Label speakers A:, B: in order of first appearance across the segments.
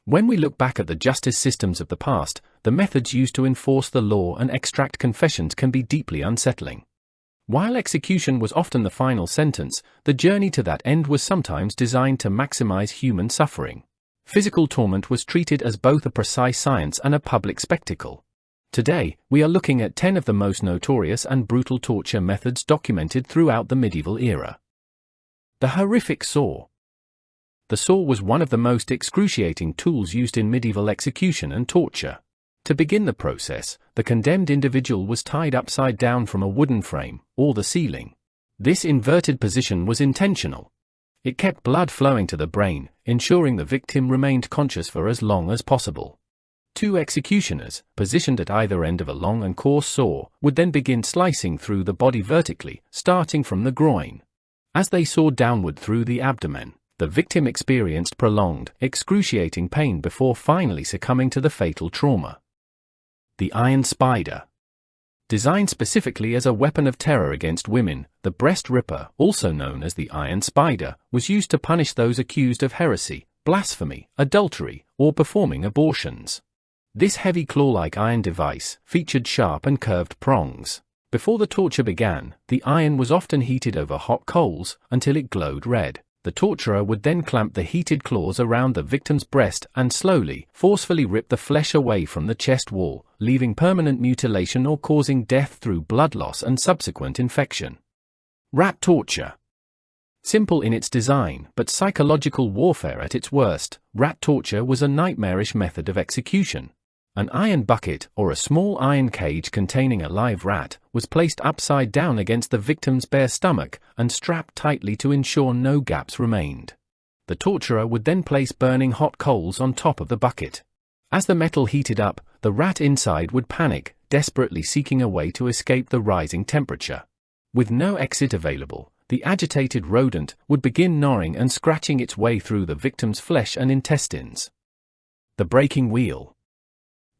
A: When we look back at the justice systems of the past, the methods used to enforce the law and extract confessions can be deeply unsettling. While execution was often the final sentence, the journey to that end was sometimes designed to maximize human suffering. Physical torment was treated as both a precise science and a public spectacle. Today, we are looking at 10 of the most notorious and brutal torture methods documented throughout the medieval era. The horrific saw. The saw was one of the most excruciating tools used in medieval execution and torture. To begin the process, the condemned individual was tied upside down from a wooden frame, or the ceiling. This inverted position was intentional. It kept blood flowing to the brain, ensuring the victim remained conscious for as long as possible. Two executioners, positioned at either end of a long and coarse saw, would then begin slicing through the body vertically, starting from the groin. As they sawed downward through the abdomen, the victim experienced prolonged, excruciating pain before finally succumbing to the fatal trauma. The iron spider. Designed specifically as a weapon of terror against women, the breast ripper, also known as the iron spider, was used to punish those accused of heresy, blasphemy, adultery, or performing abortions. This heavy claw-like iron device featured sharp and curved prongs. Before the torture began, the iron was often heated over hot coals until it glowed red. The torturer would then clamp the heated claws around the victim's breast and slowly, forcefully rip the flesh away from the chest wall, leaving permanent mutilation or causing death through blood loss and subsequent infection. Rat torture. Simple in its design but psychological warfare at its worst, rat torture was a nightmarish method of execution. An iron bucket, or a small iron cage containing a live rat, was placed upside down against the victim's bare stomach and strapped tightly to ensure no gaps remained. The torturer would then place burning hot coals on top of the bucket. As the metal heated up, the rat inside would panic, desperately seeking a way to escape the rising temperature. With no exit available, the agitated rodent would begin gnawing and scratching its way through the victim's flesh and intestines. The breaking wheel.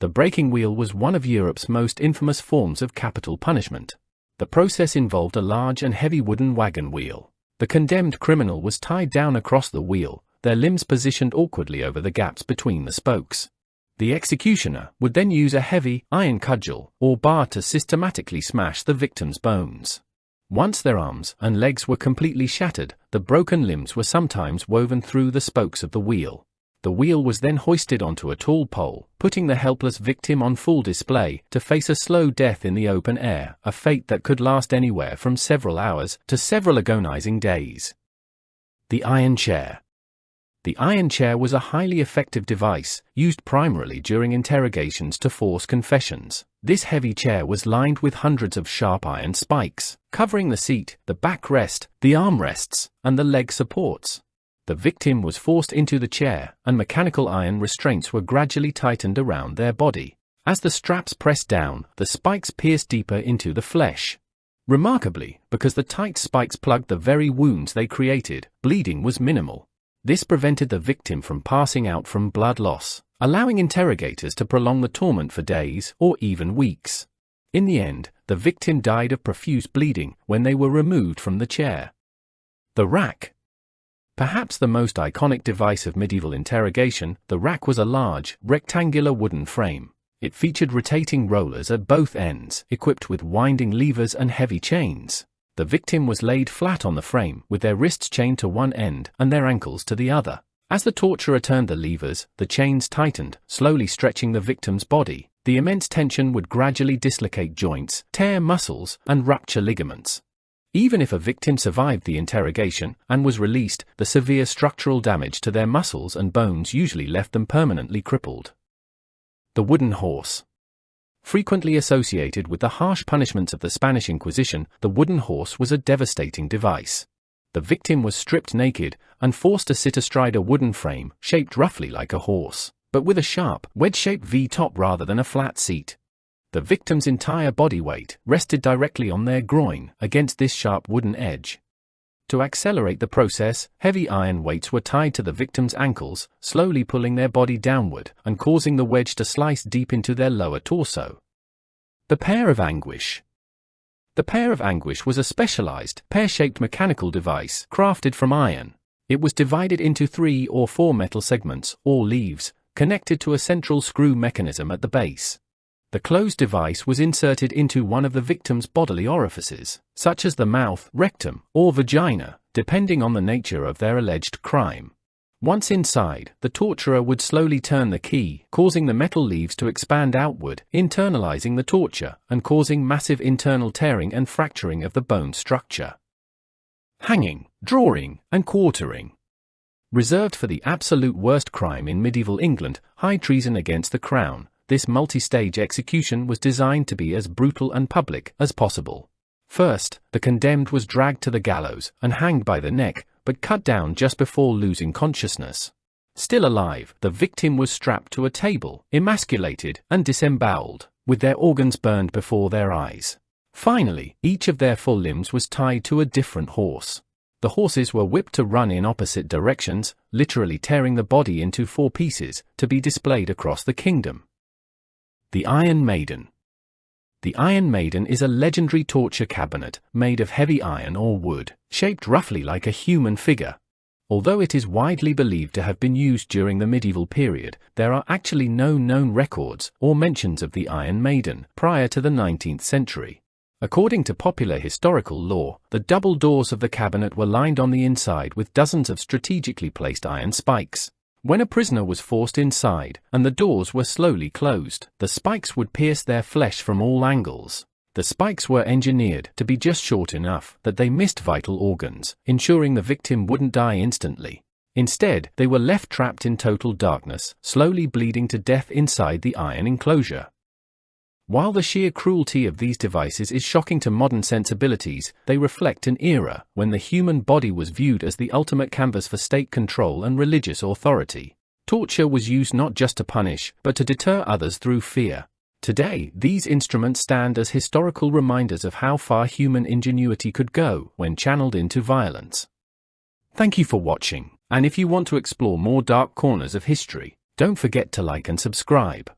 A: The breaking wheel was one of Europe's most infamous forms of capital punishment. The process involved a large and heavy wooden wagon wheel. The condemned criminal was tied down across the wheel, their limbs positioned awkwardly over the gaps between the spokes. The executioner would then use a heavy, iron cudgel, or bar to systematically smash the victim's bones. Once their arms and legs were completely shattered, the broken limbs were sometimes woven through the spokes of the wheel. The wheel was then hoisted onto a tall pole, putting the helpless victim on full display to face a slow death in the open air, a fate that could last anywhere from several hours to several agonizing days. The iron chair. The iron chair was a highly effective device, used primarily during interrogations to force confessions. This heavy chair was lined with hundreds of sharp iron spikes, covering the seat, the backrest, the armrests, and the leg supports. The victim was forced into the chair, and mechanical iron restraints were gradually tightened around their body. As the straps pressed down, the spikes pierced deeper into the flesh. Remarkably, because the tight spikes plugged the very wounds they created, bleeding was minimal. This prevented the victim from passing out from blood loss, allowing interrogators to prolong the torment for days or even weeks. In the end, the victim died of profuse bleeding when they were removed from the chair. The rack. Perhaps the most iconic device of medieval interrogation, the rack was a large, rectangular wooden frame. It featured rotating rollers at both ends, equipped with winding levers and heavy chains. The victim was laid flat on the frame, with their wrists chained to one end and their ankles to the other. As the torturer turned the levers, the chains tightened, slowly stretching the victim's body. The immense tension would gradually dislocate joints, tear muscles, and rupture ligaments. Even if a victim survived the interrogation and was released, the severe structural damage to their muscles and bones usually left them permanently crippled. The wooden horse. Frequently associated with the harsh punishments of the Spanish Inquisition, the wooden horse was a devastating device. The victim was stripped naked and forced to sit astride a wooden frame, shaped roughly like a horse, but with a sharp, wedge-shaped V-top rather than a flat seat. The victim's entire body weight rested directly on their groin against this sharp wooden edge. To accelerate the process, heavy iron weights were tied to the victim's ankles, slowly pulling their body downward and causing the wedge to slice deep into their lower torso. The Pear of Anguish. The Pear of Anguish was a specialized, pear-shaped mechanical device crafted from iron. It was divided into 3 or 4 metal segments, or leaves, connected to a central screw mechanism at the base. The closed device was inserted into one of the victim's bodily orifices, such as the mouth, rectum, or vagina, depending on the nature of their alleged crime. Once inside, the torturer would slowly turn the key, causing the metal leaves to expand outward, internalizing the torture, and causing massive internal tearing and fracturing of the bone structure. Hanging, drawing, and quartering. Reserved for the absolute worst crime in medieval England, high treason against the crown, this multi-stage execution was designed to be as brutal and public as possible. First, the condemned was dragged to the gallows and hanged by the neck, but cut down just before losing consciousness. Still alive, the victim was strapped to a table, emasculated, and disemboweled, with their organs burned before their eyes. Finally, each of their full limbs was tied to a different horse. The horses were whipped to run in opposite directions, literally tearing the body into 4 pieces, to be displayed across the kingdom. The Iron Maiden. The Iron Maiden is a legendary torture cabinet made of heavy iron or wood, shaped roughly like a human figure. Although it is widely believed to have been used during the medieval period, there are actually no known records or mentions of the Iron Maiden prior to the 19th century. According to popular historical lore, the double doors of the cabinet were lined on the inside with dozens of strategically placed iron spikes. When a prisoner was forced inside, and the doors were slowly closed, the spikes would pierce their flesh from all angles. The spikes were engineered to be just short enough that they missed vital organs, ensuring the victim wouldn't die instantly. Instead, they were left trapped in total darkness, slowly bleeding to death inside the iron enclosure. While the sheer cruelty of these devices is shocking to modern sensibilities, they reflect an era when the human body was viewed as the ultimate canvas for state control and religious authority. Torture was used not just to punish, but to deter others through fear. Today, these instruments stand as historical reminders of how far human ingenuity could go when channeled into violence. Thank you for watching, and if you want to explore more dark corners of history, don't forget to like and subscribe.